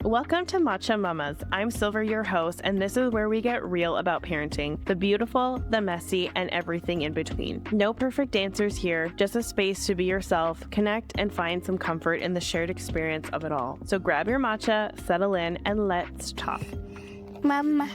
Welcome to Matcha Mamas. I'm Silver, your host, and this is where we get real about parenting, the beautiful, the messy, and everything in between. No perfect answers here, just a space to be yourself, connect, and find some comfort in the shared experience of it all. So grab your matcha, settle in, and let's talk. Mama.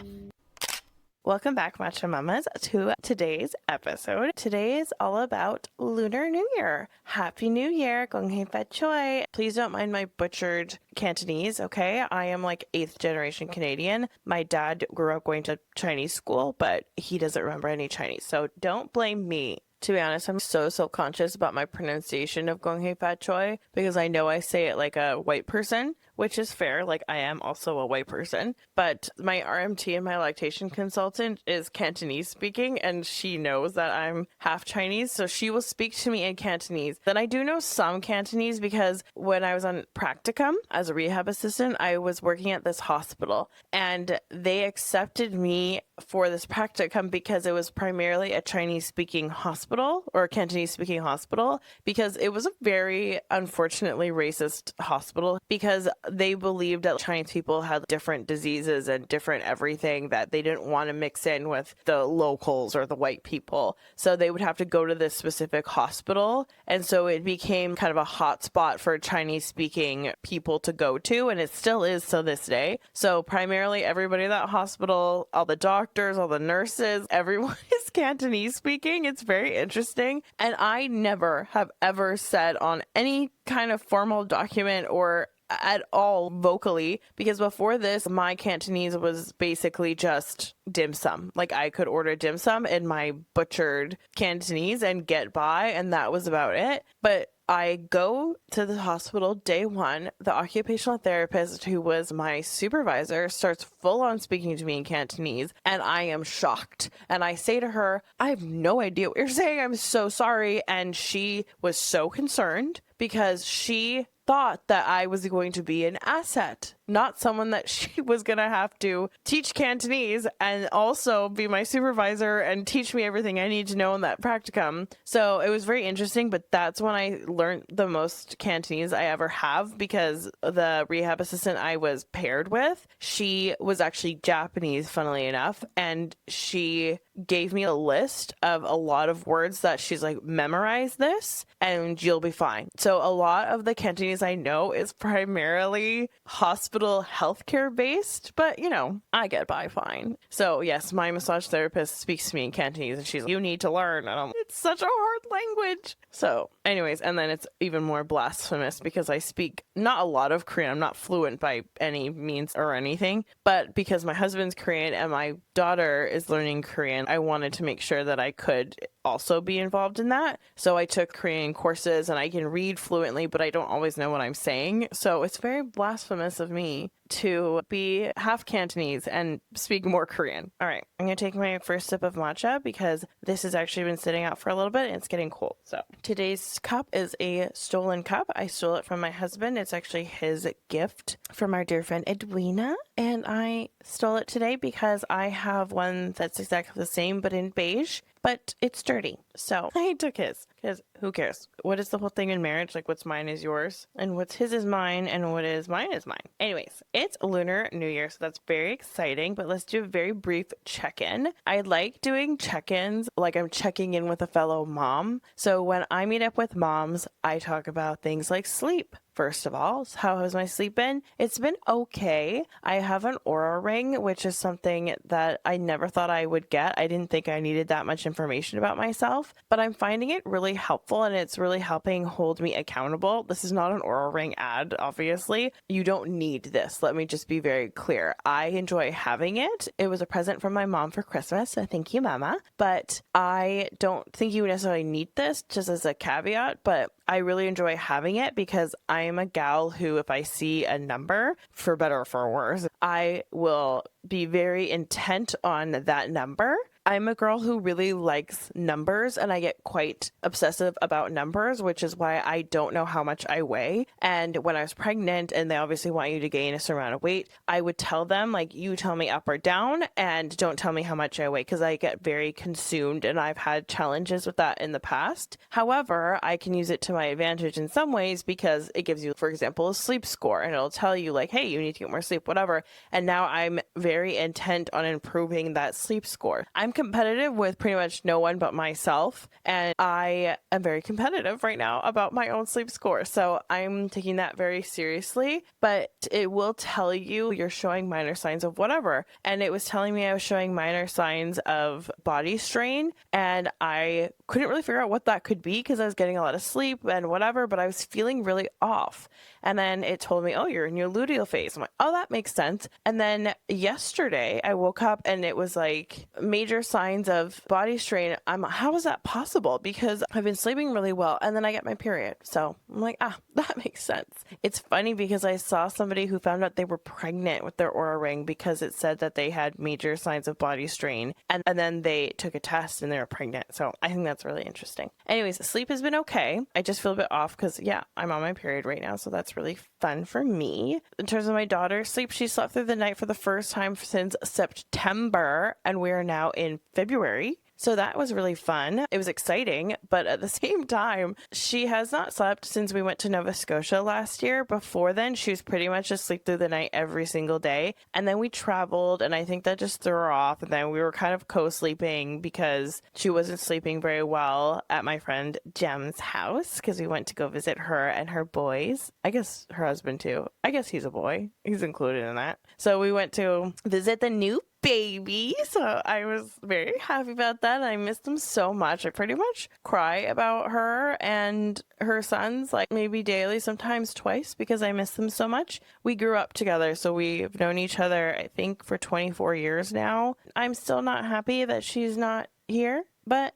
Welcome back, Matcha Mamas, to today's episode. Today is all about Lunar New Year. Happy New Year. Gong hei fat choi. Please don't mind my butchered Cantonese, okay? I am like 8th generation Canadian. My dad grew up going to Chinese school, but he doesn't remember any Chinese. So don't blame me. To be honest, I'm so self-conscious about my pronunciation of Gong hei fat choi because I know I say it like a white person, which is fair. Like, I am also a white person, but my RMT and my lactation consultant is Cantonese speaking, and she knows that I'm half Chinese, so she will speak to me in Cantonese. Then I do know some Cantonese because when I was on practicum as a rehab assistant, I was working at this hospital, and they accepted me for this practicum because it was primarily a Chinese speaking hospital or a Cantonese speaking hospital, because it was a very unfortunately racist hospital because they believed that Chinese people had different diseases and different everything that they didn't want to mix in with the locals or the white people. So they would have to go to this specific hospital. And so it became kind of a hot spot for Chinese speaking people to go to. And it still is to this day. So primarily everybody at that hospital, all the doctors, all the nurses, everyone is Cantonese speaking. It's very interesting. And I never have ever said on any kind of formal document or at all vocally, because before this my Cantonese was basically just dim sum. Like, I could order dim sum in my butchered Cantonese and get by, and that was about it. But I go to the hospital day one. The occupational therapist, who was my supervisor, starts full on speaking to me in Cantonese, and I am shocked. And I say to her, I have no idea what you're saying. I'm so sorry. And she was so concerned because she thought that I was going to be an asset, not someone that she was going to have to teach Cantonese and also be my supervisor and teach me everything I need to know in that practicum. So it was very interesting, but that's when I learned the most Cantonese I ever have, because the rehab assistant I was paired with, she was actually Japanese, funnily enough, and she gave me a list of a lot of words that she's like, memorize this and you'll be fine. So a lot of the Cantonese I know is primarily hospital healthcare based, but you know, I get by fine. So yes, my massage therapist speaks to me in Cantonese and she's like, you need to learn. And I'm, it's such a hard language. So anyways, and then it's even more blasphemous because I speak not a lot of Korean. I'm not fluent by any means or anything, but because my husband's Korean and my daughter is learning Korean, I wanted to make sure that I could also be involved in that. So I took Korean courses and I can read fluently, but I don't always know what I'm saying. So it's very blasphemous of me to be half Cantonese and speak more Korean. All right, I'm going to take my first sip of matcha because this has actually been sitting out for a little bit and it's getting cold. So today's cup is a stolen cup. I stole it from my husband. It's actually his gift from our dear friend Edwina. And I stole it today because I have one that's exactly the same but in beige, but it's dirty. So I took his because who cares? What is the whole thing in marriage? Like, what's mine is yours and what's his is mine and what is mine is mine. Anyways, it's Lunar New Year, so that's very exciting, but let's do a very brief check-in. I like doing check-ins like I'm checking in with a fellow mom. So when I meet up with moms, I talk about things like sleep. First of all, how has my sleep been? It's been okay. I have an Aura ring, which is something that I never thought I would get. I didn't think I needed that much information about myself, but I'm finding it really helpful and it's really helping hold me accountable. This is not an Aura ring ad, obviously. You don't need this. Let me just be very clear. I enjoy having it. It was a present from my mom for Christmas, so thank you, Mama. But I don't think you necessarily need this, just as a caveat, but I really enjoy having it because I'm a gal who, if I see a number, for better or for worse, I will be very intent on that number. I'm a girl who really likes numbers, and I get quite obsessive about numbers, which is why I don't know how much I weigh. And when I was pregnant and they obviously want you to gain a certain amount of weight, I would tell them, like, you tell me up or down and don't tell me how much I weigh, because I get very consumed and I've had challenges with that in the past. However, I can use it to my advantage in some ways because it gives you, for example, a sleep score, and it'll tell you like, hey, you need to get more sleep, whatever. And now I'm very intent on improving that sleep score. I'm competitive with pretty much no one but myself, and I am very competitive right now about my own sleep score. So I'm taking that very seriously, but it will tell you you're showing minor signs of whatever. And it was telling me I was showing minor signs of body strain, and I couldn't really figure out what that could be because I was getting a lot of sleep and whatever, but I was feeling really off. And then it told me, oh, you're in your luteal phase. I'm like, oh, that makes sense. And then yesterday I woke up and it was like major signs of body strain. How is that possible? Because I've been sleeping really well and then I get my period. So I'm like, that makes sense. It's funny because I saw somebody who found out they were pregnant with their Aura ring because it said that they had major signs of body strain. And then they took a test and they were pregnant. So I think that's really interesting. Anyways, sleep has been okay. I just feel a bit off because, I'm on my period right now. So that's really fun for me. In terms of my daughter's sleep, she slept through the night for the first time since September, and we are now in February. So that was really fun. It was exciting, but at the same time, she has not slept since we went to Nova Scotia last year. Before then, she was pretty much asleep through the night every single day. And then we traveled, and I think that just threw her off. And then we were kind of co-sleeping because she wasn't sleeping very well at my friend Jem's house because we went to go visit her and her boys. I guess her husband too. I guess he's a boy. He's included in that. So we went to visit the new baby, so I was very happy about that. I missed them so much. I pretty much cry about her and her sons like maybe daily, sometimes twice, because I miss them so much. We grew up together, so we've known each other I think for 24 years now. I'm still not happy that she's not here, but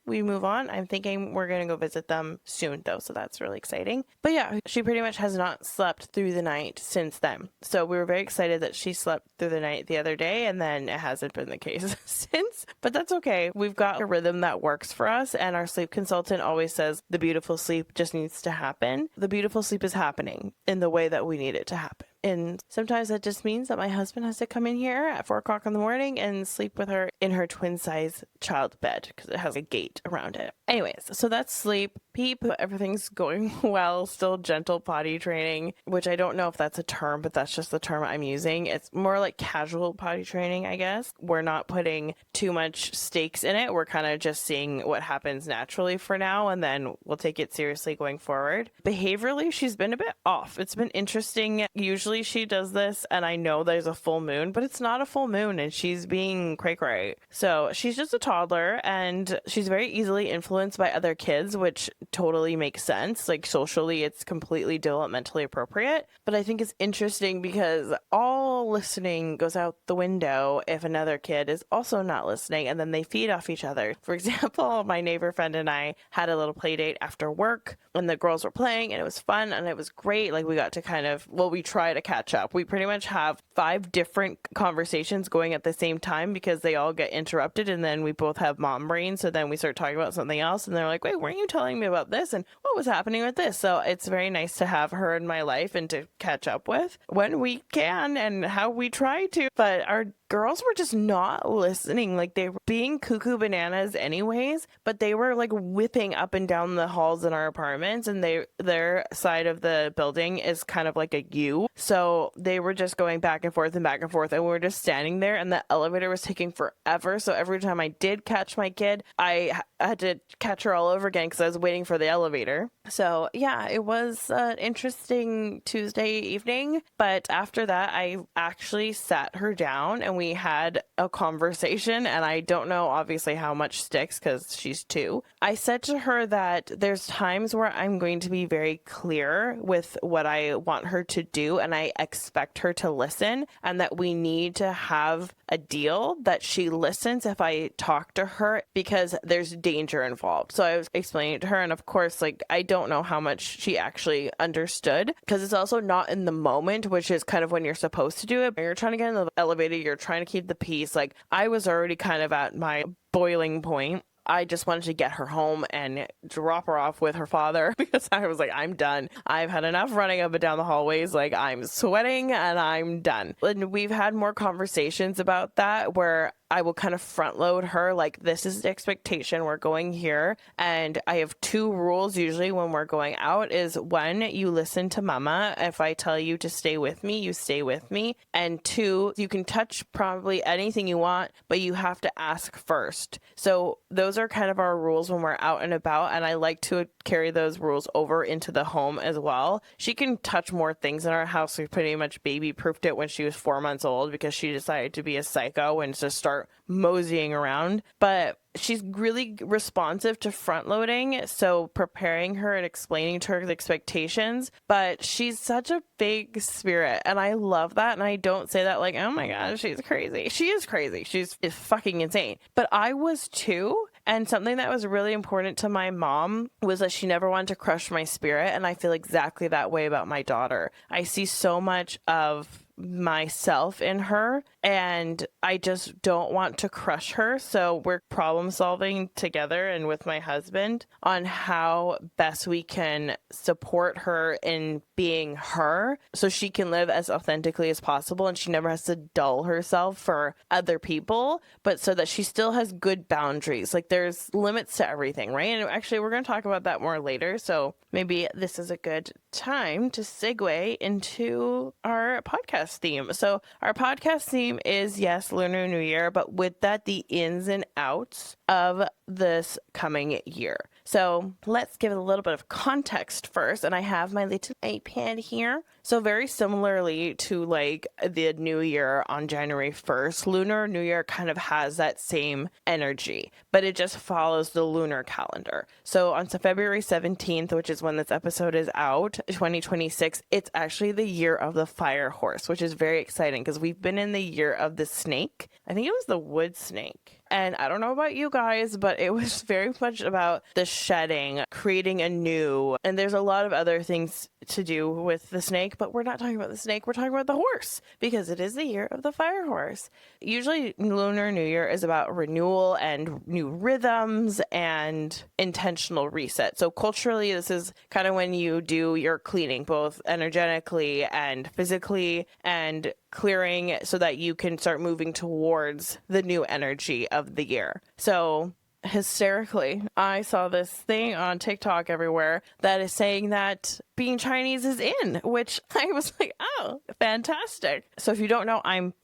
we move on. I'm thinking we're going to go visit them soon though, so that's really exciting. But yeah, she pretty much has not slept through the night since then. So we were very excited that she slept through the night the other day, and then it hasn't been the case since. But that's okay. We've got a rhythm that works for us, and our sleep consultant always says the beautiful sleep just needs to happen. The beautiful sleep is happening in the way that we need it to happen. And sometimes that just means that my husband has to come in here at 4 o'clock in the morning and sleep with her in her twin size child bed because it has a gate around it. Anyways, so that's sleep. Peep, everything's going well. Still gentle potty training, which I don't know if that's a term, but that's just the term I'm using. It's more like casual potty training, I guess. We're not putting too much stakes in it. We're kind of just seeing what happens naturally for now, and then we'll take it seriously going forward. Behaviorally, she's been a bit off. It's been interesting. Usually she does this, and I know there's a full moon, but it's not a full moon, and she's being cray-cray. So she's just a toddler, and she's very easily influenced by other kids, which totally makes sense. Like socially, it's completely developmentally appropriate. But I think it's interesting because all listening goes out the window if another kid is also not listening, and then they feed off each other. For example, my neighbor friend and I had a little play date after work, and the girls were playing, and it was fun, and it was great. Like we got to we try to catch up. We pretty much have 5 different conversations going at the same time because they all get interrupted, and then we both have mom brain. So then we start talking about something else, and they're like, wait, weren't you telling me about this? And what was happening with this? So it's very nice to have her in my life and to catch up with when we can and how we try to. But our girls were just not listening. Like they were being cuckoo bananas anyways, but they were like whipping up and down the halls in our apartments, and their side of the building is kind of like a U. So they were just going back and forth, and we were just standing there, and the elevator was taking forever. So every time I did catch my kid, I had to catch her all over again because I was waiting for the elevator. So yeah, it was an interesting Tuesday evening, but after that I actually sat her down and we had a conversation, and I don't know obviously how much sticks because she's 2. I said to her that there's times where I'm going to be very clear with what I want her to do, and I expect her to listen, and that we need to have a deal that she listens if I talk to her, because there's danger involved. So I was explaining it to her, and of course, like, I don't know how much she actually understood, because it's also not in the moment, which is kind of when you're supposed to do it. When you're trying to get in the elevator, you're trying to keep the peace. Like, I was already kind of at my boiling point. I just wanted to get her home and drop her off with her father, because I was like, I'm done. I've had enough running up and down the hallways. Like, I'm sweating and I'm done. And we've had more conversations about that, where I will kind of front load her, like, this is the expectation, we're going here. And I have 2 rules usually when we're going out is, 1, you listen to mama. If I tell you to stay with me, you stay with me. And 2, you can touch probably anything you want, but you have to ask first. So those are kind of our rules when we're out and about. And I like to carry those rules over into the home as well. She can touch more things in our house. We pretty much baby proofed it when she was 4 months old, because she decided to be a psycho and just start moseying around. But she's really responsive to front loading, so preparing her and explaining to her the expectations. But she's such a big spirit, and I love that. And I don't say that like, oh my god, she's crazy. She is crazy. She's fucking insane. But I was too. And something that was really important to my mom was that she never wanted to crush my spirit. And I feel exactly that way about my daughter. I see so much of myself in her, and I just don't want to crush her. So we're problem solving together and with my husband on how best we can support her in being her, so she can live as authentically as possible, and she never has to dull herself for other people, but so that she still has good boundaries. Like, there's limits to everything, right? And actually, we're going to talk about that more later, so maybe this is a good time to segue into our podcast theme. So our podcast theme is, yes, Lunar New Year, but with that, the ins and outs of this coming year. So let's give it a little bit of context first. And I have my little iPad here. So very similarly to like the New Year on January 1st, Lunar New Year kind of has that same energy, but it just follows the lunar calendar. So on February 17th, which is when this episode is out, 2026, it's actually the year of the fire horse, which is very exciting because we've been in the year of the snake. I think it was the wood snake. And I don't know about you guys, but it was very much about the shedding, creating anew. And there's a lot of other things to do with the snake, but we're not talking about the snake. We're talking about the horse, because it is the year of the fire horse. Usually Lunar New Year is about renewal and new rhythms and intentional reset. So culturally, this is kind of when you do your cleaning, both energetically and physically, and clearing so that you can start moving towards the new energy of the year. So hysterically, I saw this thing on TikTok everywhere that is saying that being Chinese is in, which I was like, oh, fantastic. So if you don't know, I'm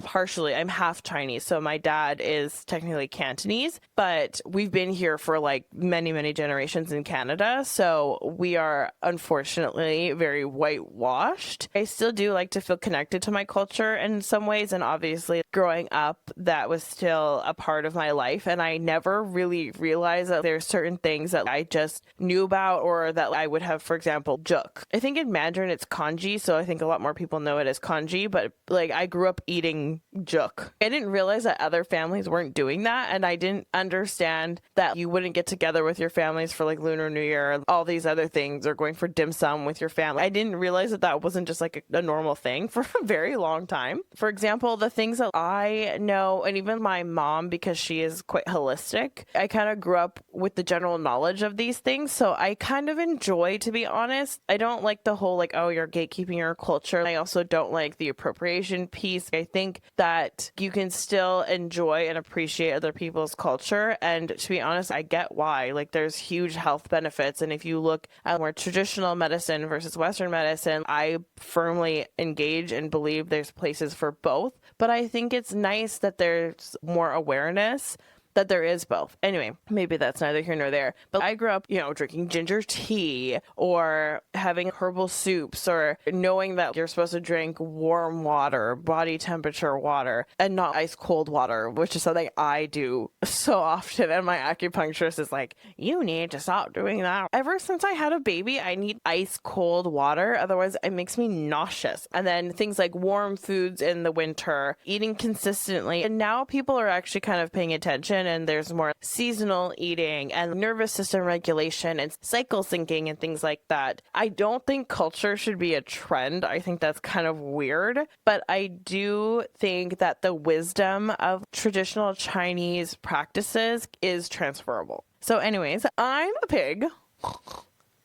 half Chinese. So my dad is technically Cantonese, but we've been here for like many, many generations in Canada. So we are unfortunately very whitewashed. I still do like to feel connected to my culture in some ways. And obviously growing up, that was still a part of my life. And I never really realized that there's certain things that I just knew about, or that I would have, for example, juk. I think in Mandarin it's kanji, so I think a lot more people know it as kanji, but like I grew up eating juk. I didn't realize that other families weren't doing that, and I didn't understand that you wouldn't get together with your families for like Lunar New Year, all these other things, or going for dim sum with your family. I didn't realize that that wasn't just like a normal thing for a very long time. For example, the things that I know, and even my mom, because she is quite holistic, I kind of grew up with the general knowledge of these things, so I kind of enjoy, to be honest. I don't like the whole like, oh, you're gatekeeping your culture. I also don't like the appropriation piece. I think that you can still enjoy and appreciate other people's culture. And to be honest, I get why. Like, there's huge health benefits. And if you look at more traditional medicine versus Western medicine, I firmly engage and believe there's places for both. But I think it's nice that there's more awareness that there is both. Anyway, maybe that's neither here nor there. But I grew up, drinking ginger tea or having herbal soups, or knowing that you're supposed to drink warm water, body temperature water, and not ice cold water, which is something I do so often. And my acupuncturist is like, you need to stop doing that. Ever since I had a baby, I need ice cold water. Otherwise, it makes me nauseous. And then things like warm foods in the winter, eating consistently. And now people are actually kind of paying attention nutrition, and there's more seasonal eating and nervous system regulation and cycle syncing and things like that. I don't think culture should be a trend. I think that's kind of weird, but I do think that the wisdom of traditional Chinese practices is transferable. So anyways, I'm a pig.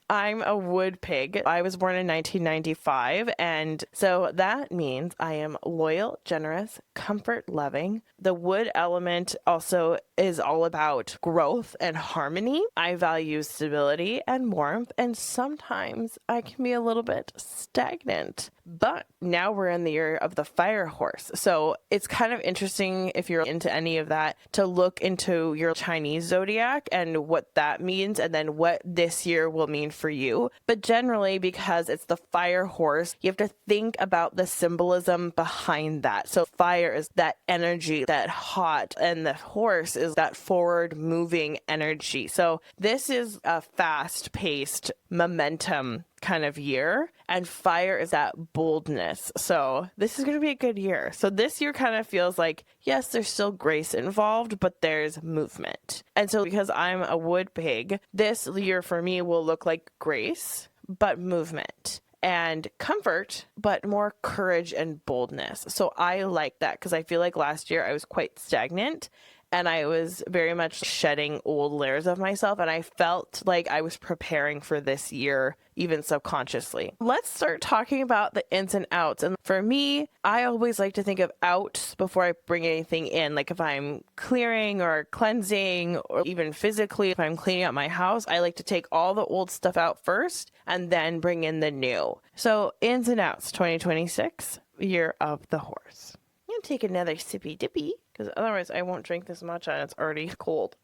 I'm a wood pig. I was born in 1995, and so that means I am loyal, generous, comfort loving. The wood element also is all about growth and harmony. I value stability and warmth, and sometimes I can be a little bit stagnant. But now we're in the year of the fire horse. So it's kind of interesting, if you're into any of that, to look into your Chinese zodiac and what that means, and then what this year will mean for you. But generally, because it's the fire horse, you have to think about the symbolism behind that. So fire is that energy, that hot, and the horse is that forward moving energy. So this is a fast paced momentum kind of year, and fire is that boldness. So this is going to be a good year. So this year kind of feels like, yes, there's still grace involved, but there's movement. And so because I'm a wood pig, this year for me will look like grace, but movement, and comfort, but more courage and boldness. So I like that, because I feel like last year I was quite stagnant, and I was very much shedding old layers of myself, and I felt like I was preparing for this year, even subconsciously. Let's start talking about the ins and outs. And for me, I always like to think of outs before I bring anything in. Like if I'm clearing or cleansing, or even physically, if I'm cleaning out my house, I like to take all the old stuff out first and then bring in the new. So ins and outs, 2026, year of the horse. I'm gonna take another sippy dippy, because otherwise I won't drink this matcha and it's already cold.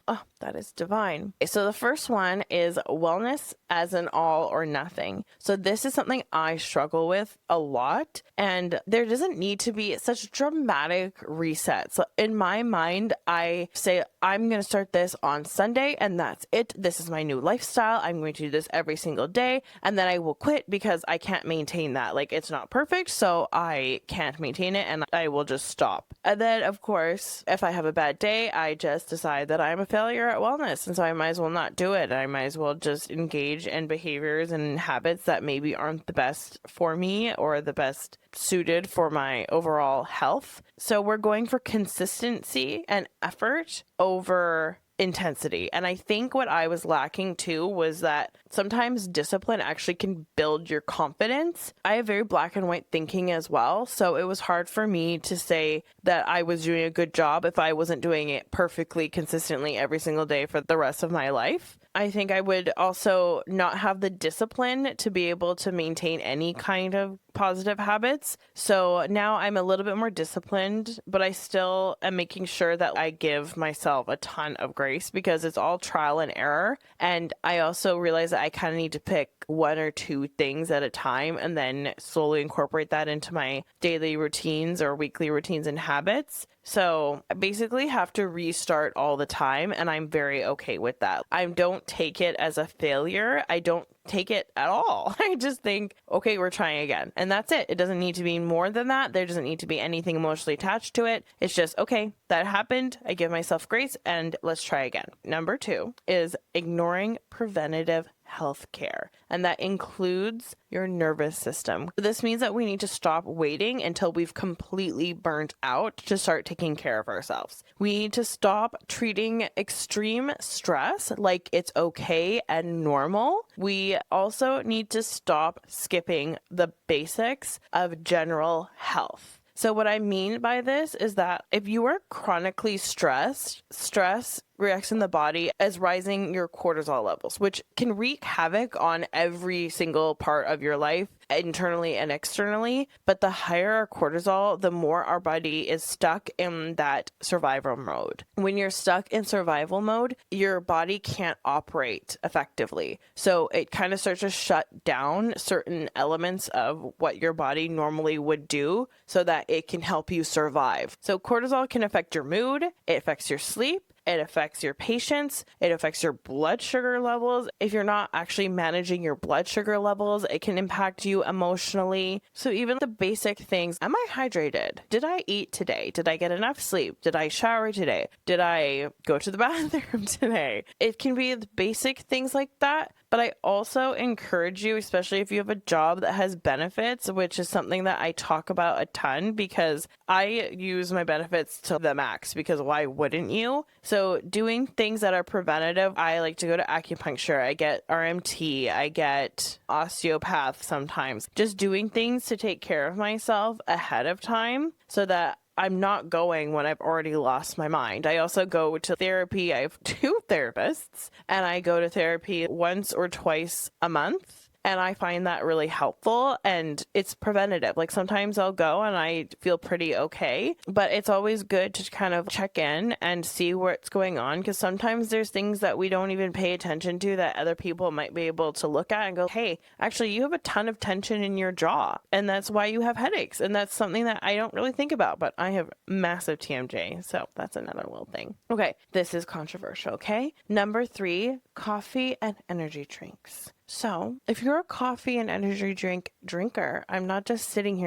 Oh, that is divine. So the first one is wellness as an all or nothing. So this is something I struggle with a lot, and there doesn't need to be such dramatic resets. So in my mind, I say, I'm going to start this on Sunday and that's it. This is my new lifestyle. I'm going to do this every single day, and then I will quit because I can't maintain that. Like, it's not perfect, so I can't maintain it and I will just stop. And then, of course, if I have a bad day, I just decide that I'm a failure at wellness, and so I might as well not do it. I might as well just engage in behaviors and habits that maybe aren't the best for me or the best suited for my overall health. So we're going for consistency and effort over intensity. And I think what I was lacking too was that sometimes discipline actually can build your confidence. I have very black and white thinking as well. So it was hard for me to say that I was doing a good job if I wasn't doing it perfectly, consistently every single day for the rest of my life. I think I would also not have the discipline to be able to maintain any kind of positive habits. So now I'm a little bit more disciplined, but I still am making sure that I give myself a ton of grace, because it's all trial and error. And I also realize that I kind of need to pick one or two things at a time and then slowly incorporate that into my daily routines or weekly routines and habits. So I basically have to restart all the time, and I'm very okay with that. I don't take it as a failure. I don't take it at all. I just think, okay, we're trying again. And that's it. It doesn't need to be more than that. There doesn't need to be anything emotionally attached to it. It's just, okay, that happened. I give myself grace and let's try again. Number 2 is ignoring preventative healthcare, and that includes your nervous system. This means that we need to stop waiting until we've completely burnt out to start taking care of ourselves. We need to stop treating extreme stress like it's okay and normal. We also need to stop skipping the basics of general health. So what I mean by this is that if you are chronically stressed, stress reacts in the body as rising your cortisol levels, which can wreak havoc on every single part of your life, internally and externally. But the higher our cortisol, the more our body is stuck in that survival mode. When you're stuck in survival mode, your body can't operate effectively. So it kind of starts to shut down certain elements of what your body normally would do so that it can help you survive. So cortisol can affect your mood, it affects your sleep, It affects your patience. It affects your blood sugar levels. If you're not actually managing your blood sugar levels, it can impact you emotionally. So even the basic things, am I hydrated? Did I eat today? Did I get enough sleep? Did I shower today? Did I go to the bathroom today? It can be the basic things like that. But I also encourage you, especially if you have a job that has benefits, which is something that I talk about a ton because I use my benefits to the max, because why wouldn't you? So doing things that are preventative, I like to go to acupuncture, I get RMT, I get osteopath sometimes. Just doing things to take care of myself ahead of time so that I'm not going when I've already lost my mind. I also go to therapy. I have 2 therapists, and I go to therapy once or twice a month. And I find that really helpful, and it's preventative. Like sometimes I'll go and I feel pretty okay, but it's always good to kind of check in and see what's going on, because sometimes there's things that we don't even pay attention to that other people might be able to look at and go, hey, actually you have a ton of tension in your jaw and that's why you have headaches. And that's something that I don't really think about, but I have massive TMJ. So that's another little thing. Okay, this is controversial, okay? Number 3, coffee and energy drinks. So if you're a coffee and energy drink drinker, I'm not just sitting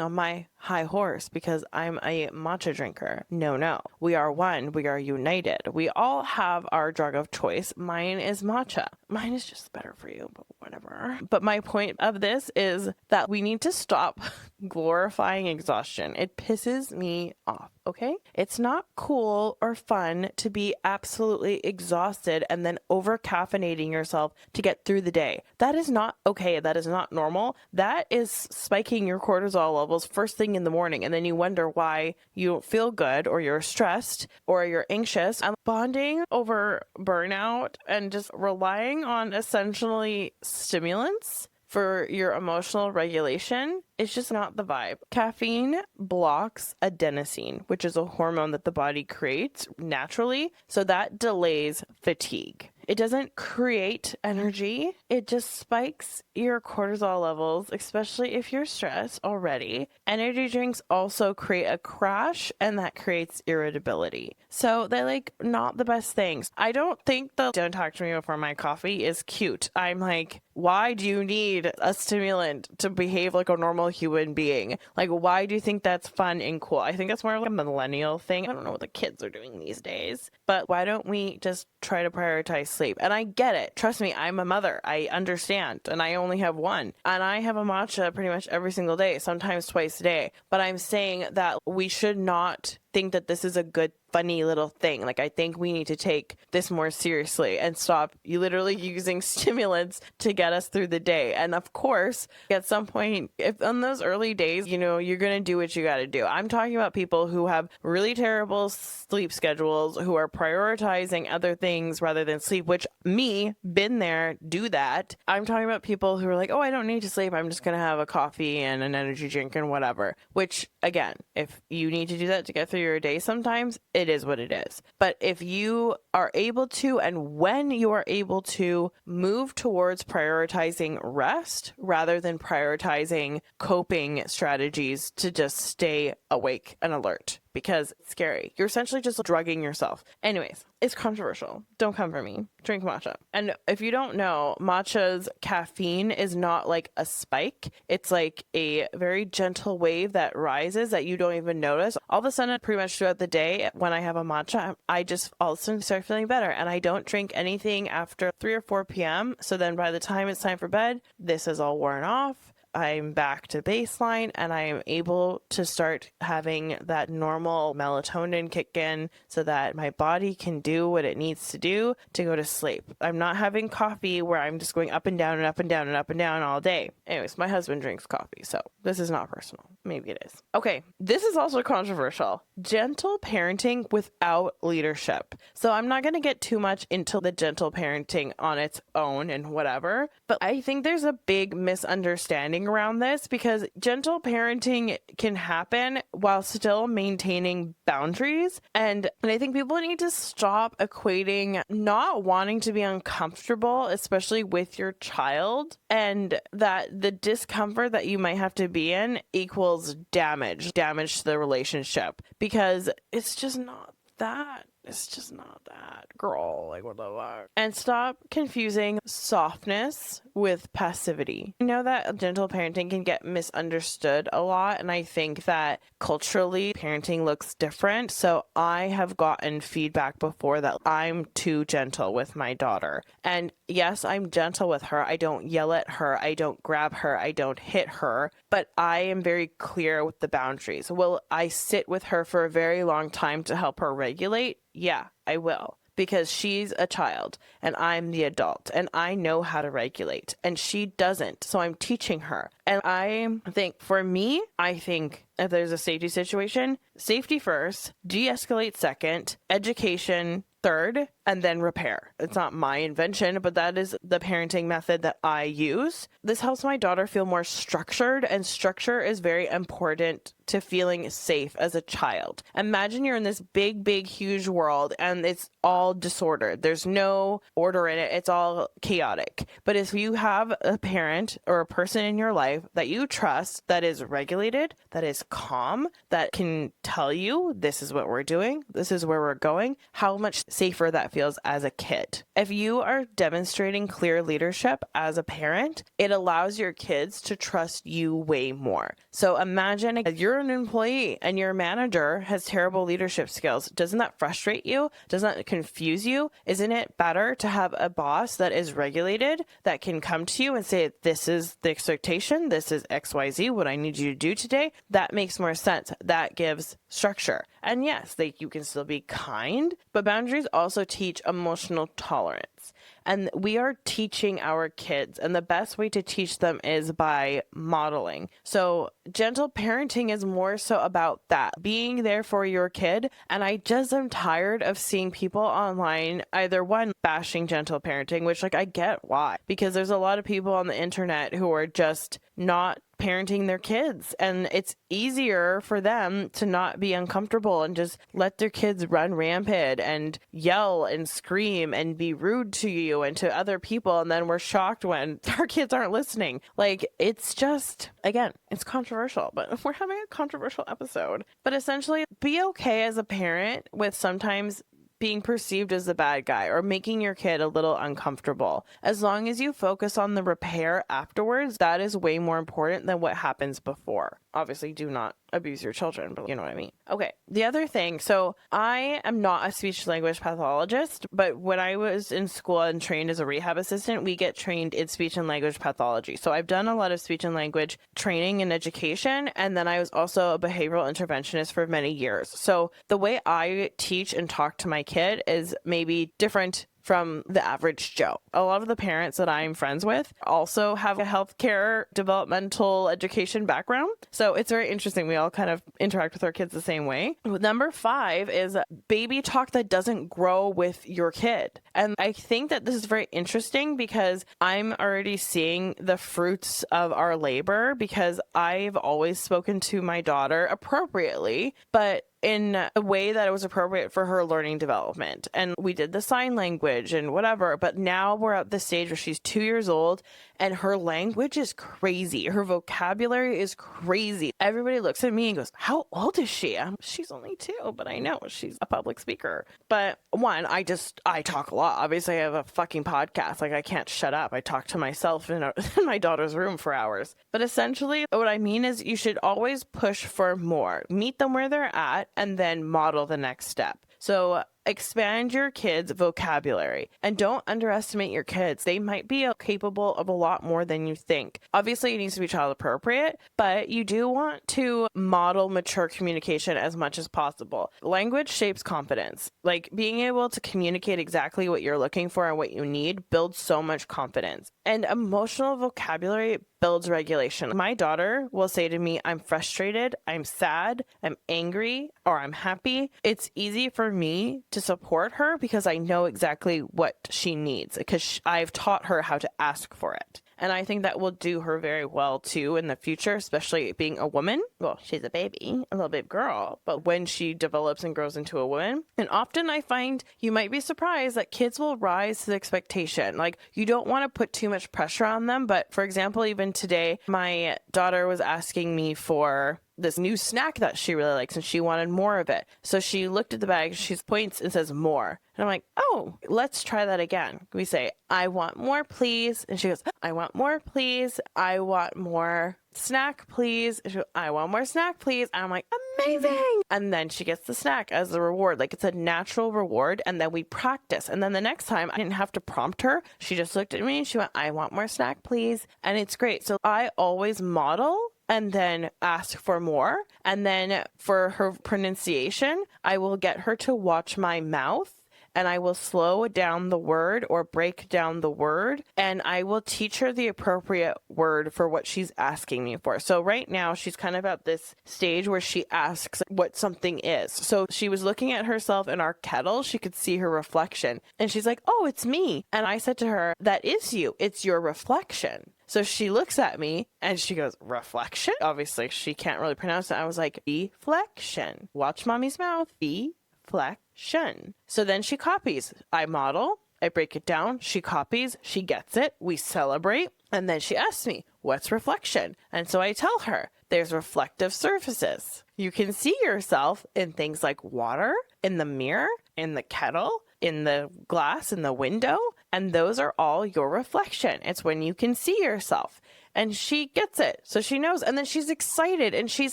on my high horse because I'm a matcha drinker. No. We are one. We are united. We all have our drug of choice. Mine is matcha. Mine is just better for you, but whatever. But my point of this is that we need to stop glorifying exhaustion. It pisses me off. Okay? It's not cool or fun to be absolutely exhausted and then over caffeinating yourself to get through the day. That is not okay. That is not normal. That is spiking your cortisol levels first thing in the morning. And then you wonder why you don't feel good, or you're stressed, or you're anxious. And bonding over burnout and just relying on essentially stimulants for your emotional regulation, it's just not the vibe. Caffeine blocks adenosine, which is a hormone that the body creates naturally. So that delays fatigue. It doesn't create energy. It just spikes your cortisol levels, especially if you're stressed already. Energy drinks also create a crash, and that creates irritability. So they're like not the best things. I don't think the don't talk to me before my coffee is cute. I'm like, why do you need a stimulant to behave like a normal human being? Like, why do you think that's fun and cool? I think that's more like a millennial thing. I don't know what the kids are doing these days, but why don't we just try to prioritize sleep? And I get it. Trust me, I'm a mother. I understand. And I only have one. And I have a matcha pretty much every single day, sometimes twice a day. But I'm saying that we should not think that this is a good funny little thing. Like, I think we need to take this more seriously and stop literally using stimulants to get us through the day. And of course, at some point, if on those early days, you're going to do what you got to do. I'm talking about people who have really terrible sleep schedules, who are prioritizing other things rather than sleep, which been there, do that. I'm talking about people who are like, oh, I don't need to sleep. I'm just going to have a coffee and an energy drink and whatever, which again, if you need to do that to get through your day, sometimes it is what it is. But if you are able to, and when you are able to, move towards prioritizing rest rather than prioritizing coping strategies to just stay awake and alert, because it's scary. You're essentially just drugging yourself. Anyways, it's controversial. Don't come for me. Drink matcha. And if you don't know, matcha's caffeine is not like a spike. It's like a very gentle wave that rises that you don't even notice. All of a sudden, pretty much throughout the day, when I have a matcha, I just all of a sudden start feeling better. And I don't drink anything after 3 or 4 p.m. So then by the time it's time for bed, this is all worn off. I'm back to baseline, and I am able to start having that normal melatonin kick in so that my body can do what it needs to do to go to sleep. I'm not having coffee where I'm just going up and down and up and down and up and down all day. Anyways, my husband drinks coffee, so this is not personal. Maybe it is. Okay, this is also controversial. Gentle parenting without leadership. So I'm not going to get too much into the gentle parenting on its own and whatever, but I think there's a big misunderstanding around this, because gentle parenting can happen while still maintaining boundaries. And I think people need to stop equating not wanting to be uncomfortable, especially with your child, and that the discomfort that you might have to be in equals damage to the relationship, because it's just not that. It's just not that. Girl, like what the fuck? And stop confusing softness with passivity. I know that gentle parenting can get misunderstood a lot, and I think that culturally parenting looks different. So I have gotten feedback before that I'm too gentle with my daughter. And yes, I'm gentle with her. I don't yell at her. I don't grab her. I don't hit her. But I am very clear with the boundaries. Will I sit with her for a very long time to help her regulate? Yeah, I will. Because she's a child and I'm the adult and I know how to regulate and she doesn't. So I'm teaching her. And I think for me, I think if there's a safety situation, safety first, de-escalate second, education third, and then repair. It's not my invention, but that is the parenting method that I use. This helps my daughter feel more structured, and structure is very important to feeling safe as a child. Imagine you're in this big, big, huge world and it's all disordered. There's no order in it. It's all chaotic. But if you have a parent or a person in your life that you trust that is regulated, that is calm, that can tell you this is what we're doing, this is where we're going, how much safer that feels as a kid. If you are demonstrating clear leadership as a parent, it allows your kids to trust you way more. So imagine you're an employee and your manager has terrible leadership skills. Doesn't that frustrate you? Doesn't that confuse you? Isn't it better to have a boss that is regulated, that can come to you and say, this is the expectation, this is XYZ, what I need you to do today? That makes more sense. That gives structure. And yes, you can still be kind, but boundaries also teach emotional tolerance. And we are teaching our kids, and the best way to teach them is by modeling. So gentle parenting is more so about that, being there for your kid. And I just am tired of seeing people online, either one, bashing gentle parenting, which I get why, because there's a lot of people on the internet who are just not parenting their kids, and it's easier for them to not be uncomfortable and just let their kids run rampant and yell and scream and be rude to you and to other people, and then we're shocked when our kids aren't listening. It's just, again, it's controversial, but we're having a controversial episode. But essentially, be okay as a parent with sometimes being perceived as the bad guy or making your kid a little uncomfortable. As long as you focus on the repair afterwards, that is way more important than what happens before. Obviously, do not abuse your children, but you know what I mean. Okay, the other thing, so I am not a speech language pathologist, but when I was in school and trained as a rehab assistant, we get trained in speech and language pathology. So I've done a lot of speech and language training and education, and then I was also a behavioral interventionist for many years. So the way I teach and talk to my kid is maybe different from the average Joe. A lot of the parents that I'm friends with also have a healthcare developmental education background. So it's very interesting. We all kind of interact with our kids the same way. Number 5 is baby talk that doesn't grow with your kid. And I think that this is very interesting because I'm already seeing the fruits of our labor, because I've always spoken to my daughter appropriately, but in a way that it was appropriate for her learning development. And we did the sign language and whatever, but now we're at the stage where she's 2 years old and her language is crazy. Her vocabulary is crazy. Everybody looks at me and goes, how old is she? She's only 2, but I know she's a public speaker. But one, I talk a lot. Obviously, I have a fucking podcast. I can't shut up. I talk to myself in my daughter's room for hours. But essentially, what I mean is you should always push for more. Meet them where they're at and then model the next step. So expand your kids' vocabulary and don't underestimate your kids. They might be capable of a lot more than you think. Obviously, it needs to be child appropriate, but you do want to model mature communication as much as possible. Language shapes confidence. Being able to communicate exactly what you're looking for and what you need builds so much confidence. And emotional vocabulary builds regulation. My daughter will say to me, I'm frustrated, I'm sad, I'm angry, or I'm happy. It's easy for me to support her because I know exactly what she needs, because I've taught her how to ask for it. And I think that will do her very well too in the future, especially being a woman. Well, she's a baby, a little baby girl, but when she develops and grows into a woman. And often I find, you might be surprised, that kids will rise to the expectation. You don't want to put too much pressure on them. But for example, even today, my daughter was asking me for this new snack that she really likes and she wanted more of it. So she looked at the bag, she points and says more. And I'm like, oh, let's try that again. We say, I want more, please. And she goes, I want more, please. I want more snack, please. And she goes, I want more snack, please. And I'm like, amazing. And then she gets the snack as the reward. Like, it's a natural reward. And then we practice. And then the next time I didn't have to prompt her. She just looked at me and she went, I want more snack, please. And it's great. So I always model and then ask for more. And then for her pronunciation, I will get her to watch my mouth. And I will slow down the word or break down the word, and I will teach her the appropriate word for what she's asking me for. So right now she's kind of at this stage where she asks what something is. So she was looking at herself in our kettle. She could see her reflection and she's like, oh, it's me. And I said to her, that is you. It's your reflection. So she looks at me and she goes, reflection? Obviously she can't really pronounce it. I was like, reflection. Watch mommy's mouth. Reflection. So then she copies. I model, I break it down, she copies, she gets it, we celebrate, and then she asks me, what's reflection? And so I tell her, there's reflective surfaces. You can see yourself in things like water, in the mirror, in the kettle, in the glass, in the window, and those are all your reflection. It's when you can see yourself. And she gets it. So she knows. And then she's excited and she's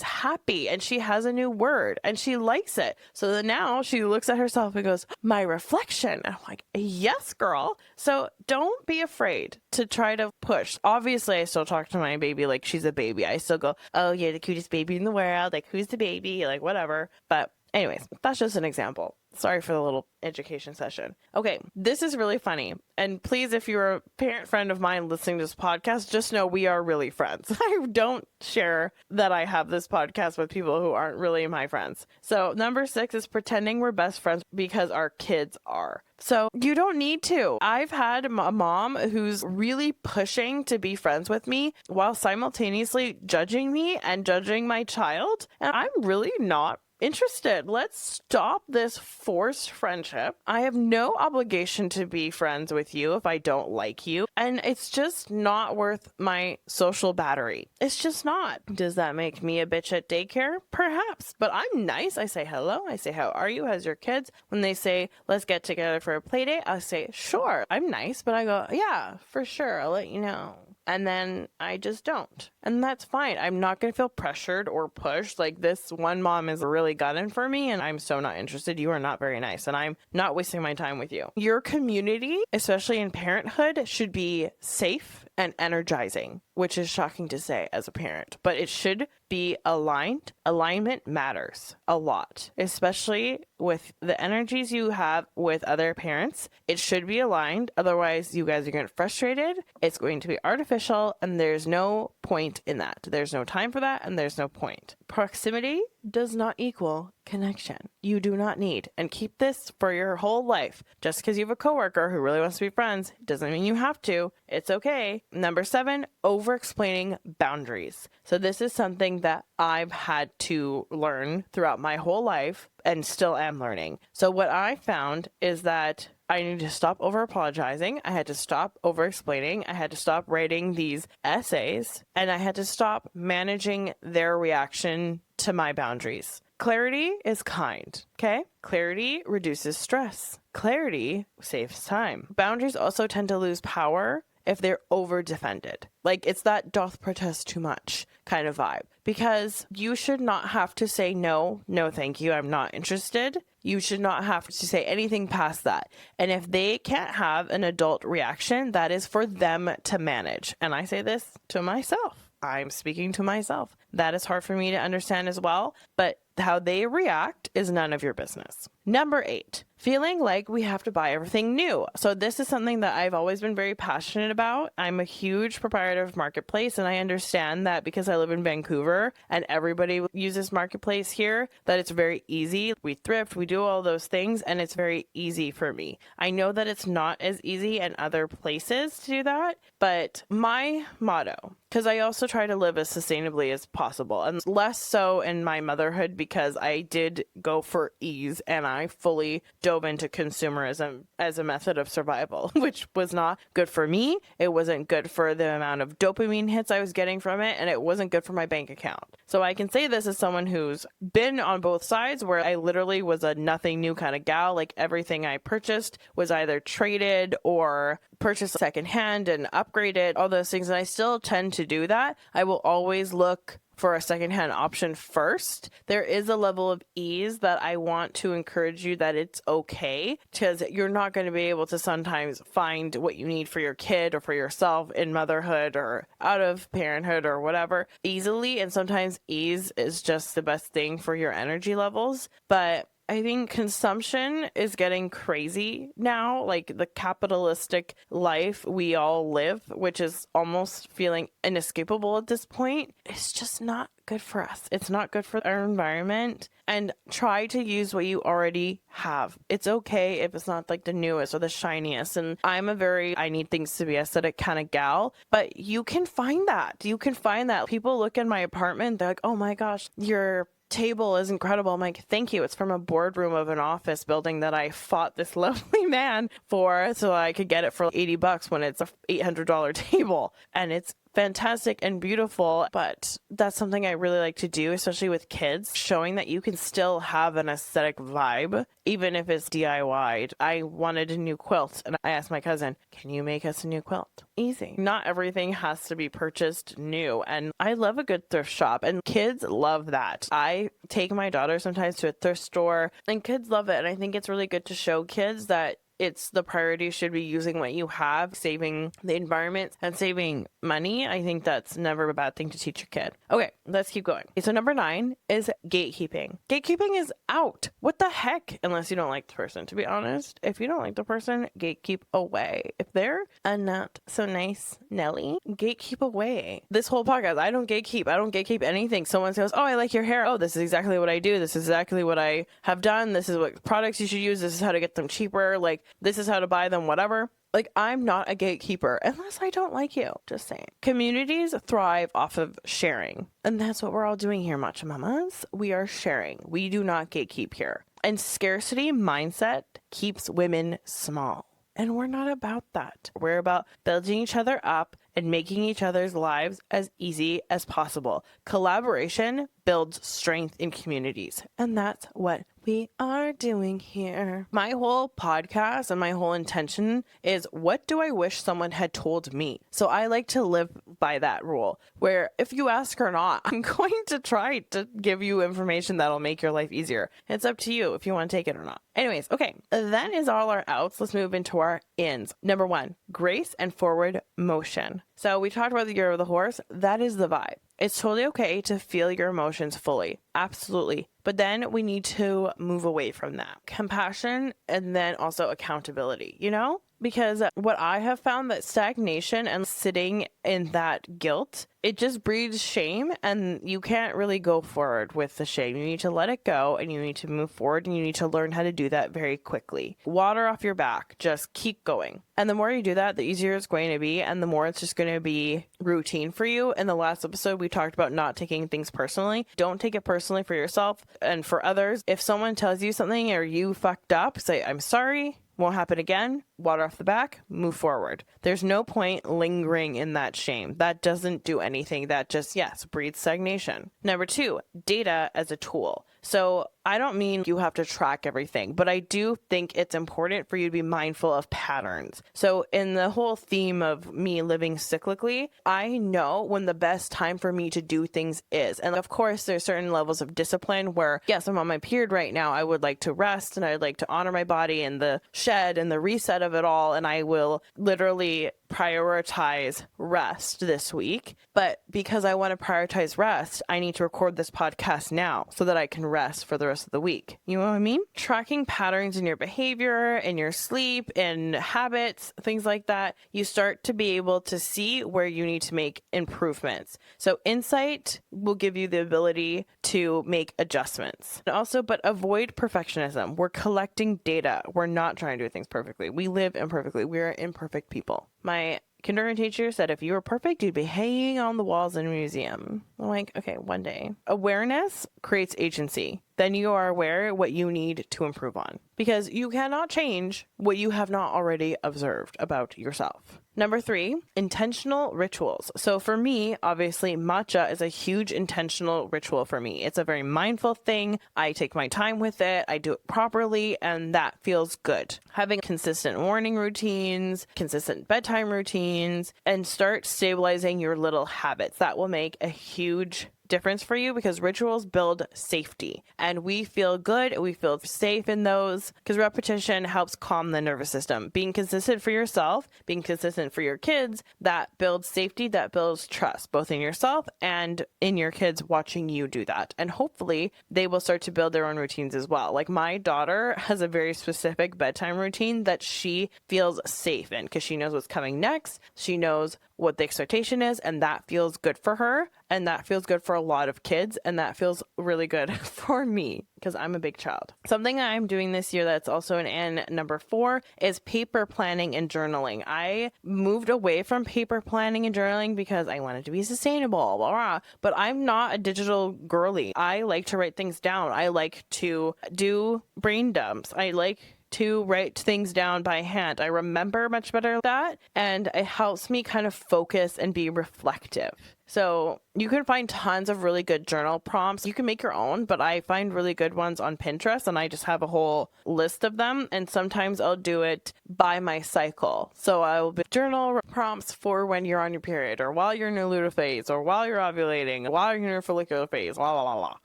happy and she has a new word and she likes it. So then now she looks at herself and goes, my reflection. And I'm like, yes, girl. So don't be afraid to try to push. Obviously, I still talk to my baby like she's a baby. I still go, oh, you're the cutest baby in the world. Like, who's the baby? Like, whatever. But anyways, that's just an example. Sorry for the little education session. Okay, this is really funny. And please, if you're a parent friend of mine listening to this podcast, just know we are really friends. I don't share that I have this podcast with people who aren't really my friends. So number 6 is pretending we're best friends because our kids are. So you don't need to. I've had a mom who's really pushing to be friends with me while simultaneously judging me and judging my child. And I'm really not interested. Let's stop this forced friendship. I have no obligation to be friends with you if I don't like you. And it's just not worth my social battery. It's just not. Does that make me a bitch at daycare? Perhaps. But I'm nice. I say hello. I say, how are you? How's your kids? When they say, let's get together for a play date, I say, sure. I'm nice. But I go, yeah, for sure. I'll let you know. And then I just don't. And that's fine. I'm not going to feel pressured or pushed. Like, this one mom is really gunning for me and I'm so not interested. You are not very nice and I'm not wasting my time with you. Your community, especially in parenthood, should be safe and energizing, which is shocking to say as a parent, but it should be aligned. Alignment matters a lot, especially with the energies you have with other parents. It should be aligned. Otherwise, you guys are going to get frustrated. It's going to be artificial and there's no point in that. There's no time for that and there's no point. Proximity does not equal connection. You do not need. And keep this for your whole life. Just because you have a coworker who really wants to be friends doesn't mean you have to. It's okay. Number 7, over-explaining boundaries. So this is something that I've had to learn throughout my whole life and still am learning. So what I found is that I need to stop over apologizing. I had to stop over explaining. I had to stop writing these essays and I had to stop managing their reaction to my boundaries. Clarity is kind, okay? Clarity reduces stress. Clarity saves time. Boundaries also tend to lose power if they're over defended. Like, it's that doth protest too much kind of vibe, because you should not have to say no, thank you, I'm not interested. You should not have to say anything past that. And if they can't have an adult reaction, that is for them to manage. And I say this to myself. I'm speaking to myself. That is hard for me to understand as well, but how they react is none of your business. Number 8, feeling like we have to buy everything new. So this is something that I've always been very passionate about. I'm a huge proprietor of Marketplace, and I understand that because I live in Vancouver and everybody uses Marketplace here, that it's very easy. We thrift, we do all those things, and it's very easy for me. I know that it's not as easy in other places to do that, but my motto, because I also try to live as sustainably as possible. And less so in my motherhood because I did go for ease and I fully dove into consumerism as a method of survival, which was not good for me. It wasn't good for the amount of dopamine hits I was getting from it, and it wasn't good for my bank account. So I can say this as someone who's been on both sides, where I literally was a nothing new kind of gal. Like everything I purchased was either traded or purchased secondhand and upgraded, all those things. And I still tend to do that. I will always look for a secondhand option first. There is a level of ease that I want to encourage you that it's okay, because you're not going to be able to sometimes find what you need for your kid or for yourself in motherhood or out of parenthood or whatever easily. And sometimes ease is just the best thing for your energy levels. But I think consumption is getting crazy now, like the capitalistic life we all live, which is almost feeling inescapable at this point. It's just not good for us. It's not good for our environment. And try to use what you already have. It's okay if it's not like the newest or the shiniest. And I'm a very, I need things to be aesthetic kind of gal, but you can find that. You can find that. People look in my apartment, they're like, oh my gosh, your table is incredible. I'm like, thank you. It's from a boardroom of an office building that I fought this lovely man for so I could get it for $80 when it's a $800 table. And it's fantastic and beautiful, but that's something I really like to do, especially with kids, showing that you can still have an aesthetic vibe, even if it's DIY'd. I wanted a new quilt, and I asked my cousin, can you make us a new quilt? Easy. Not everything has to be purchased new, and I love a good thrift shop, and kids love that. I take my daughter sometimes to a thrift store, and kids love it, and I think it's really good to show kids that it's the priority should be using what you have, saving the environment and saving money. I think that's never a bad thing to teach your kid. Okay, let's keep going. So number 9 is gatekeeping. Gatekeeping is out. What the heck? Unless you don't like the person, to be honest. If you don't like the person, gatekeep away. If they're a not so nice Nelly, gatekeep away. This whole podcast, I don't gatekeep. I don't gatekeep anything. Someone says, oh, I like your hair. Oh, this is exactly what I do. This is exactly what I have done. This is what products you should use. This is how to get them cheaper. Like, this is how to buy them, whatever. Like, I'm not a gatekeeper unless I don't like you. Just saying. Communities thrive off of sharing. And that's what we're all doing here, Matcha Mamas. We are sharing. We do not gatekeep here. And scarcity mindset keeps women small. And we're not about that. We're about building each other up and making each other's lives as easy as possible. Collaboration builds strength in communities. And that's what we are doing here. My whole podcast and my whole intention is, what do I wish someone had told me? So I like to live by that rule, where if you ask or not, I'm going to try to give you information that'll make your life easier. It's up to you if you want to take it or not. Anyways, okay, that is all our outs. Let's move into our ins. Number 1, grace and forward motion. So we talked about the year of the horse. That is the vibe. It's totally okay to feel your emotions fully. Absolutely. But then we need to move away from that. Compassion and then also accountability, you know? Because what I have found that stagnation and sitting in that guilt, it just breeds shame, and you can't really go forward with the shame. You need to let it go and you need to move forward, and you need to learn how to do that very quickly. Water off your back, just keep going. And the more you do that, the easier it's going to be, and the more it's just going to be routine for you. In the last episode, we talked about not taking things personally. Don't take it personally for yourself and for others. If someone tells you something or you fucked up, say, I'm sorry. Won't happen again. Water off the back, move forward. There's no point lingering in that shame. That doesn't do anything. That just, yes, breeds stagnation. Number 2, data as a tool. So I don't mean you have to track everything, but I do think it's important for you to be mindful of patterns. So in the whole theme of me living cyclically, I know when the best time for me to do things is. And of course, there's certain levels of discipline where, yes, I'm on my period right now. I would like to rest and I'd like to honor my body and the shed and the reset of it all. And I will literally prioritize rest this week. But because I want to prioritize rest, I need to record this podcast now so that I can rest for the rest of the week. You know what I mean? Tracking patterns in your behavior, in your sleep, in habits, things like that, you start to be able to see where you need to make improvements. So insight will give you the ability to make adjustments. And also, but avoid perfectionism. We're collecting data. We're not trying to do things perfectly. We live imperfectly. We are imperfect people. My kindergarten teacher said if you were perfect, you'd be hanging on the walls in a museum. I'm like, okay, one day. Awareness creates agency. Then you are aware what you need to improve on, because you cannot change what you have not already observed about yourself. Number 3, intentional rituals. So for me, obviously, matcha is a huge intentional ritual for me. It's a very mindful thing. I take my time with it. I do it properly, and that feels good. Having consistent morning routines, consistent bedtime routines, and start stabilizing your little habits. That will make a huge difference for you, because rituals build safety, and we feel good, we feel safe in those, because repetition helps calm the nervous system. Being consistent for yourself, being consistent for your kids, that builds safety, that builds trust, both in yourself and in your kids watching you do that. And hopefully they will start to build their own routines as well. Like my daughter has a very specific bedtime routine that she feels safe in, because she knows what's coming next. She knows what the expectation is, and that feels good for her, and that feels good for a lot of kids, and that feels really good for me, because I'm a big child. Something I'm doing this year that's also an N, number 4, is paper planning and journaling. I moved away from paper planning and journaling because I wanted to be sustainable, blah, blah, but I'm not a digital girly. I like to write things down. I like to do brain dumps. I like to write things down by hand. I remember much better that, and it helps me kind of focus and be reflective. So you can find tons of really good journal prompts. You can make your own, but I find really good ones on Pinterest, and I just have a whole list of them. And sometimes I'll do it by my cycle. So I will be journal prompts for when you're on your period, or while you're in your luteal phase, or while you're ovulating, while you're in your follicular phase, blah, blah, blah, blah.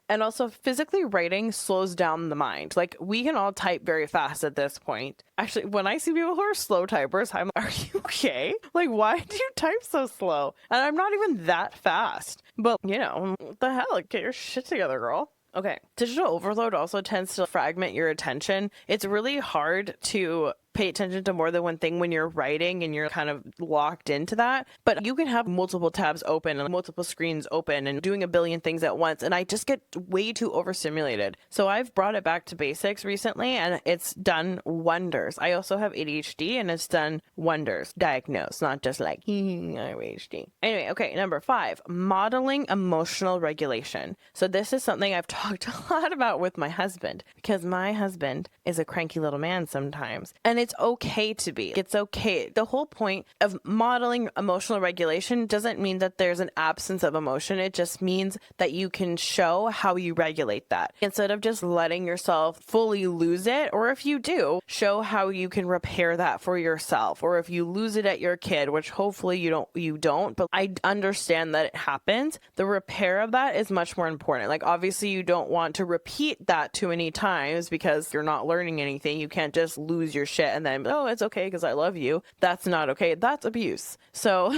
And also physically writing slows down the mind. Like we can all type very fast at this point. Actually, when I see people who are slow typers, I'm like, are you okay? Like, why do you type so slow? And I'm not even that fast. But, you know, what the hell? Get your shit together, girl. Okay. Digital overload also tends to fragment your attention. It's really hard to pay attention to more than one thing when you're writing and you're kind of locked into that. But you can have multiple tabs open and multiple screens open and doing a billion things at once. And I just get way too overstimulated. So I've brought it back to basics recently, and it's done wonders. I also have ADHD, and it's done wonders. Diagnosed, not just like, I have ADHD. Anyway, okay, number 5, modeling emotional regulation. So this is something I've talked a lot about with my husband, because my husband is a cranky little man sometimes. And it's okay to be. It's okay. The whole point of modeling emotional regulation doesn't mean that there's an absence of emotion. It just means that you can show how you regulate that instead of just letting yourself fully lose it. Or if you do, show how you can repair that for yourself. Or if you lose it at your kid, which hopefully you don't, but I understand that it happens. The repair of that is much more important. Like obviously you don't want to repeat that too many times because you're not learning anything. You can't just lose your shit and then, oh, it's okay because I love you. That's not okay. That's abuse. So,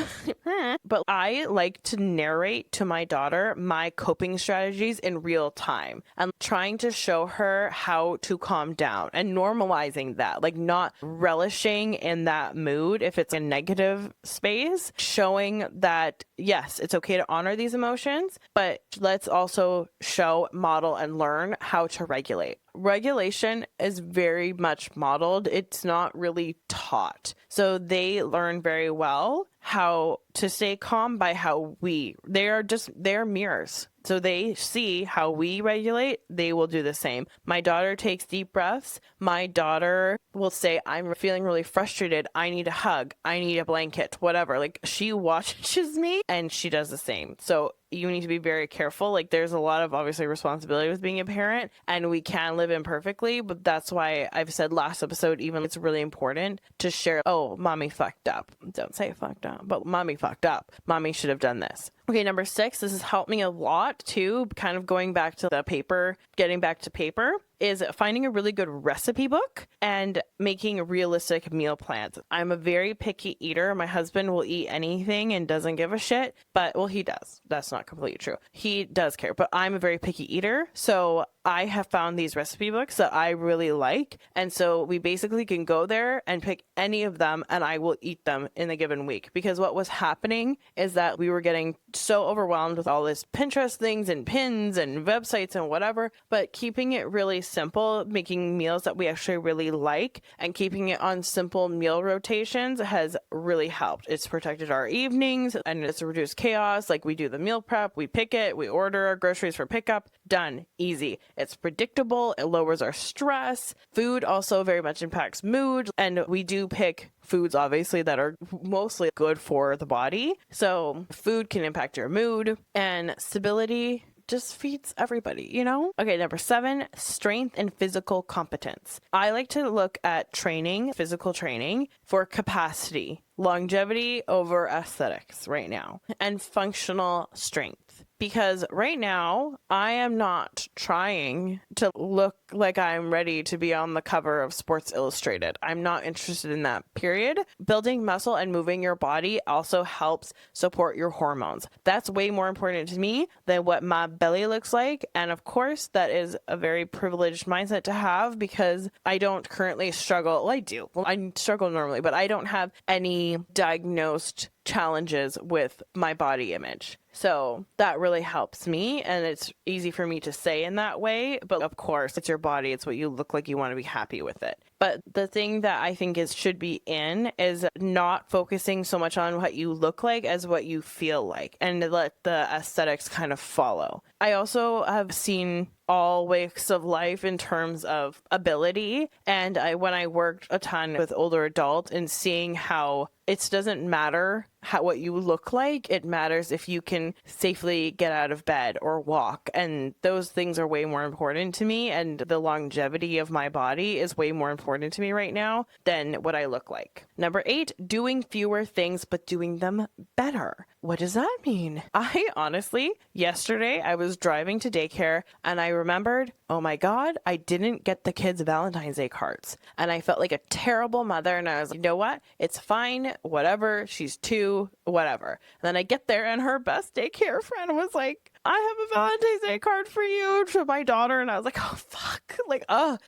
but I like to narrate to my daughter my coping strategies in real time and trying to show her how to calm down and normalizing that, like not relishing in that mood if it's a negative space, showing that, yes, it's okay to honor these emotions, but let's also show, model, and learn how to regulate. Regulation is very much modeled. It's not really taught. So they learn very well how to stay calm by how they're mirrors. So they see how we regulate, they will do the same. My daughter takes deep breaths. My daughter will say, I'm feeling really frustrated. I need a hug. I need a blanket, whatever. Like she watches me and she does the same. So you need to be very careful. Like there's a lot of obviously responsibility with being a parent, and we can live imperfectly, but that's why I've said last episode, even it's really important to share, oh, mommy fucked up. Don't say fucked up, but mommy fucked up. Mommy should have done this. Okay, number 6, this has helped me a lot too, kind of going back to the paper, getting back to paper, is finding a really good recipe book and making realistic meal plans. I'm a very picky eater. My husband will eat anything and doesn't give a shit, but well, he does. That's not completely true. He does care, but I'm a very picky eater. So I have found these recipe books that I really like. And so we basically can go there and pick any of them and I will eat them in a given week. Because what was happening is that we were getting so overwhelmed with all this Pinterest things and pins and websites and whatever, but keeping it really simple, making meals that we actually really like, and keeping it on simple meal rotations has really helped. It's protected our evenings and it's reduced chaos. Like we do the meal prep, we pick it, we order our groceries for pickup, done, easy. It's predictable, it lowers our stress. Food also very much impacts mood, and we do pick foods obviously that are mostly good for the body. So food can impact your mood, and stability just feeds everybody, you know? Okay, number 7, strength and physical competence. I like to look at training, physical training, for capacity, longevity over aesthetics right now, and functional strength. Because right now, I am not trying to look like I'm ready to be on the cover of Sports Illustrated. I'm not interested in that, period. Building muscle and moving your body also helps support your hormones. That's way more important to me than what my belly looks like. And of course, that is a very privileged mindset to have because I don't currently struggle. Well, I do. Well, I struggle normally, but I don't have any diagnosed challenges with my body image. So that really helps me, and it's easy for me to say in that way. But of course, it's your body. It's what you look like. You want to be happy with it. But the thing that I think should be in is not focusing so much on what you look like as what you feel like, and let the aesthetics kind of follow. I also have seen all walks of life in terms of ability. And when I worked a ton with older adults and seeing how it doesn't matter what you look like, it matters if you can safely get out of bed or walk. And those things are way more important to me. And the longevity of my body is way more important to me right now than what I look like. Number 8, doing fewer things, but doing them better. What does that mean? I honestly, yesterday I was driving to daycare and I remembered, oh my God, I didn't get the kids Valentine's Day cards. And I felt like a terrible mother. And I was like, you know what? It's fine. Whatever. She's 2, whatever. And then I get there and her best daycare friend was like, I have a Valentine's Day card for you to my daughter. And I was like, oh, fuck. Like,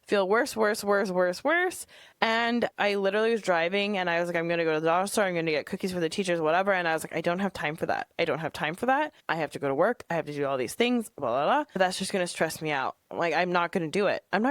feel worse. And I literally was driving and I was like, I'm going to go to the dollar store. I'm going to get cookies for the teachers, whatever. And I was like, I don't have time for that. I I have to go to work. I have to do all these things, blah, blah, blah. That's just going to stress me out. Like, I'm not going to do it. And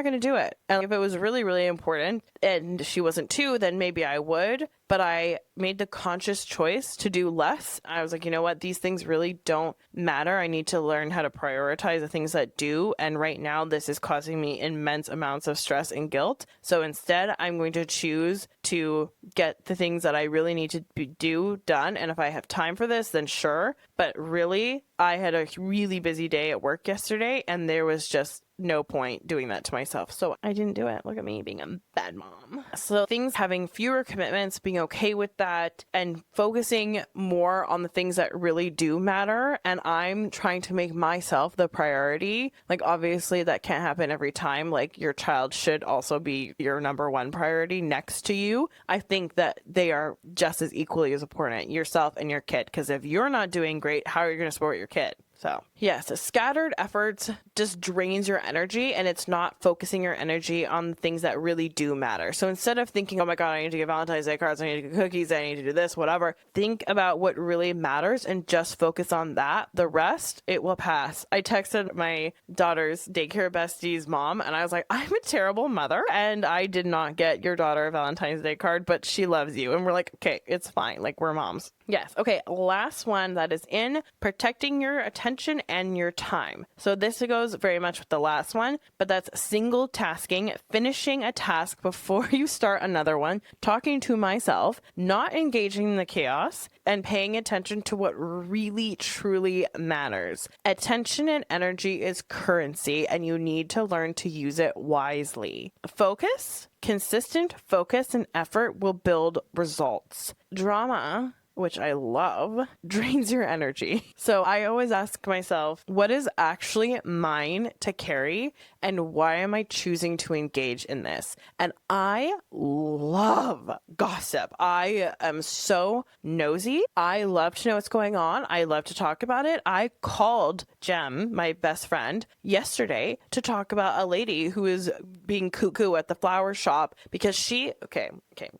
if it was really, really important and she wasn't 2, then maybe I would. But I made the conscious choice to do less. I was like, you know what? These things really don't matter. I need to learn how to prioritize the things that do. And right now, this is causing me immense amounts of stress and guilt. So instead, I'm going to choose to get the things that I really need to do done. And if I have time for this, then sure. But really, I had a really busy day at work yesterday, and there was just no point doing that to myself. So I didn't do it. Look at me being a bad mom. So things, having fewer commitments, being okay with that, and focusing more on the things that really do matter. And I'm trying to make myself the priority. Like, obviously that can't happen every time. Like, your child should also be your number one priority next to you. I think that they are just as equally as important, yourself and your kid. Because if you're not doing great, how are you going to support your kid? So yes, scattered efforts just drains your energy, and it's not focusing your energy on the things that really do matter. So instead of thinking, oh my God, I need to get Valentine's Day cards, I need to get cookies, I need to do this, whatever, think about what really matters and just focus on that. The rest, it will pass. I texted my daughter's daycare bestie's mom and I was like, I'm a terrible mother and I did not get your daughter a Valentine's Day card, but she loves you. And we're like, okay, it's fine. Like, we're moms. Yes. Okay. Last one that is in protecting your attention and your time. So this goes very much with the last one, but that's single tasking, finishing a task before you start another one, talking to myself, not engaging in the chaos, and paying attention to what really truly matters. Attention and energy is currency, and you need to learn to use it wisely. Focus, consistent focus and effort will build results. Drama, which I love, drains your energy. So I always ask myself, what is actually mine to carry and why am I choosing to engage in this? And I love gossip. I am so nosy. I love to know what's going on. I love to talk about it. I called Jem, my best friend, yesterday to talk about a lady who is being cuckoo at the flower shop because okay,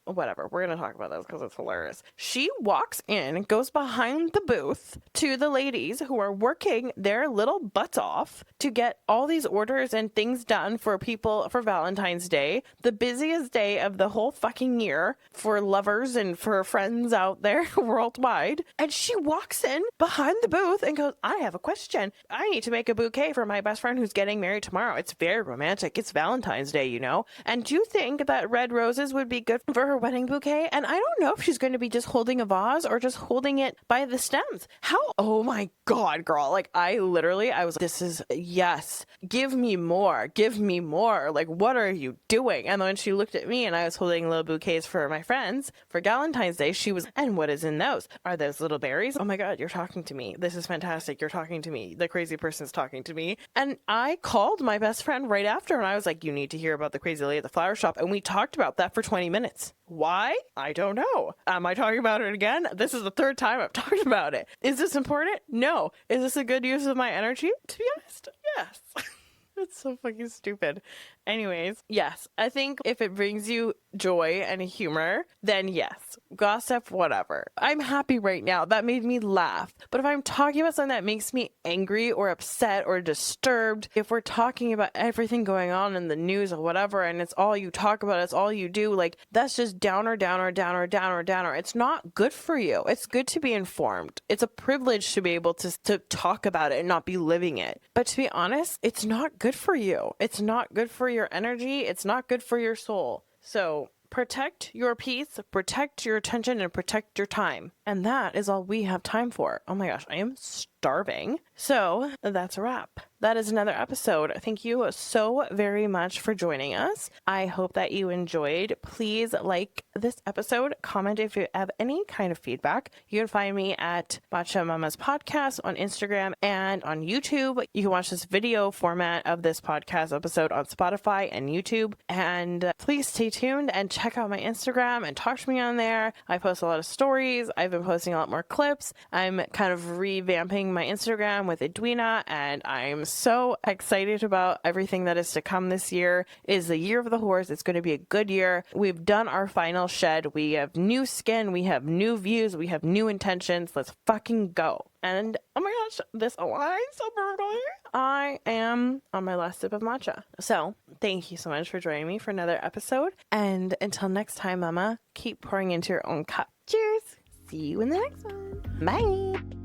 whatever. We're going to talk about this because it's hilarious. She walks in, goes behind the booth to the ladies who are working their little butts off to get all these orders and things done for people for Valentine's Day, the busiest day of the whole fucking year for lovers and for friends out there worldwide. And she walks in behind the booth and goes, I have a question. I need to make a bouquet for my best friend who's getting married tomorrow. It's very romantic. It's Valentine's Day, you know? And do you think that red roses would be good for her wedding bouquet? And I don't know if she's going to be just holding a vase or just holding it by the stems. Oh my God, girl. Like I was like, this is, yes, give me more. Like, what are you doing? And then when she looked at me and I was holding little bouquets for my friends for Valentine's Day, she was, and what is in those? Are those little berries? Oh my God, you're talking to me. This is fantastic. You're talking to me. The crazy person's talking to me. And I called my best friend right after and I was like, you need to hear about the crazy lady at the flower shop. And we talked about that for 20 minutes. Why? I don't know. Am I talking about it again? This is the third time I've talked about it. Is this important? No. Is this a good use of my energy? To be honest, yes. It's so fucking stupid. Anyways, yes, I think if it brings you joy and humor, then yes, gossip, whatever. I'm happy right now. That made me laugh. But if I'm talking about something that makes me angry or upset or disturbed, if we're talking about everything going on in the news or whatever, and it's all you talk about, it's all you do, like that's just downer. It's not good for you. It's good to be informed. It's a privilege to be able to talk about it and not be living it. But to be honest, it's not good for you. It's not good for your energy. It's not good for your soul. So protect your peace, protect your attention, and protect your time. And that is all we have time for. Oh my gosh, I am starving. So that's a wrap. That is another episode. Thank you so very much for joining us. I hope that you enjoyed. Please like this episode, comment if you have any kind of feedback. You can find me at Matcha Mama's Podcast on Instagram and on YouTube. You can watch this video format of this podcast episode on Spotify and YouTube. And please stay tuned and check out my Instagram and talk to me on there. I post a lot of stories. I've been posting a lot more clips. I'm kind of revamping my Instagram with Edwina, and I'm so excited about everything that is to come this year. It is the year of the horse. It's going to be a good year. We've done our final shed. We have new skin. We have new views. We have new intentions. Let's fucking go. And oh my gosh, this aligns so perfectly. I am on my last sip of matcha. So thank you so much for joining me for another episode. And until next time, Mama, keep pouring into your own cup. Cheers. See you in the next one. Bye.